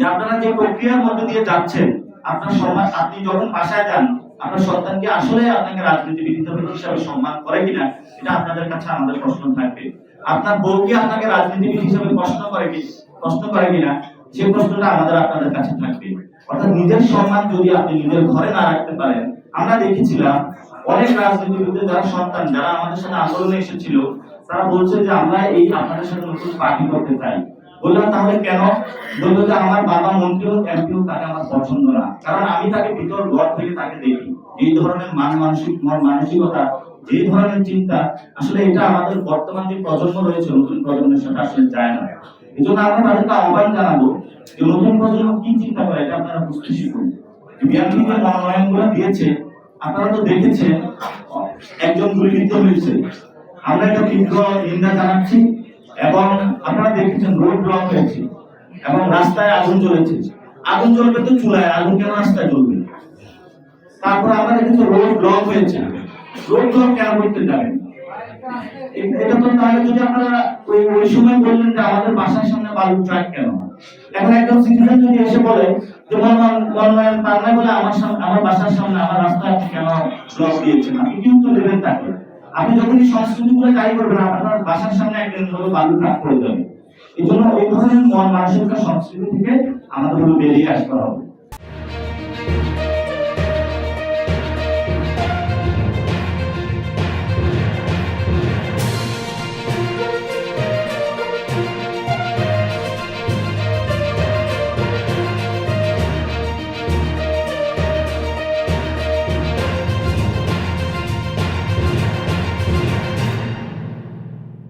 যে আপনারা যে প্রক্রিয়ার মধ্যে দিয়ে যাচ্ছেন, আপনার সম্মান, আপনি যখন বাসায় যান আপনার সন্তানকে আসলে আপনাকে রাজনীতিবিদ হিসেবে সম্মান করে কিনা, এটা আপনাদের কাছে আমাদের প্রশ্ন থাকবে। আপনার বউকে আপনাকে রাজনীতিবিদ হিসেবে প্রশ্ন করে কিনা, সেই প্রশ্নটা আমাদের আপনাদের কাছে থাকবে। অর্থাৎ নিজের সম্মান যদি আপনি নিজের ঘরে না রাখতে পারেন, আমরা দেখেছিলাম অনেক রাজনীতিবিদদের যারা সন্তান, যারা আমাদের সাথে আন্দোলনে এসেছিল, তারা বলছে যে আমরা এই আপনাদের সাথে নতুন পার্টি করতে চাই। বললাম তাহলে কেন? বললো যে আমার বাবা মন্ত্রী হোক, এমপি হোক, তাকে আমার পছন্দ না, কারণ আমি তাকে ভিতর ঘর থেকে তাকে দেখি, এই ধরনের মানসিকতা, যে ধরনের চিন্তা, আসলে এটা আমাদের বর্তমান যে প্রজন্ম রয়েছে, নতুন প্রজন্মের সাথে আসলে যায় না। এই জন্য আমরা তাদেরকে আহ্বান জানাবো যে নতুন প্রজন্ম কি চিন্তা করে এটা আপনারা বুঝতে শিখুন। বিএনপি যে মনোনয়নগুলো দিয়েছে আপনারা তো দেখেছেন, একজন গুলিবিদ্ধ হয়েছে, আমরা এটা তীব্র নিন্দা জানাচ্ছি। এবং আপনারা দেখেছেন রোড ব্লক হয়েছে এবং রাস্তায় আগুন জ্বলেছে। আগুন জ্বলবে তো চুলায়, আগুন কেন রাস্তায় জ্বলবে? তারপর আমরা দেখেছি রোড ব্লক হয়েছে, রোড ব্লক কেন করতে যাবেন? এটা তো তাহলে যদি আপনারা ওই সময় বললেন যে আমাদের বাসার সামনে বালু ট্রাক কেন, এখন একজন সিটিজেন যদি এসে বলে যে মনোনয়ন পান না বলে আমার বাসার সামনে আমার রাস্তায় আপনি কেন ব্লক দিয়েছেন, আপনি কি উত্তর দেবেন তাকে? আপনি যখন এই সংস্কৃতিগুলো জারি করবেন, আপনার বাসার সামনে একদিন হলো বালু ট্রাক করে যাবে। এই জন্য ওই ধরনের মন মানসিকতা সংস্কৃতি থেকে আমাদের বেরিয়ে আসতে হবে।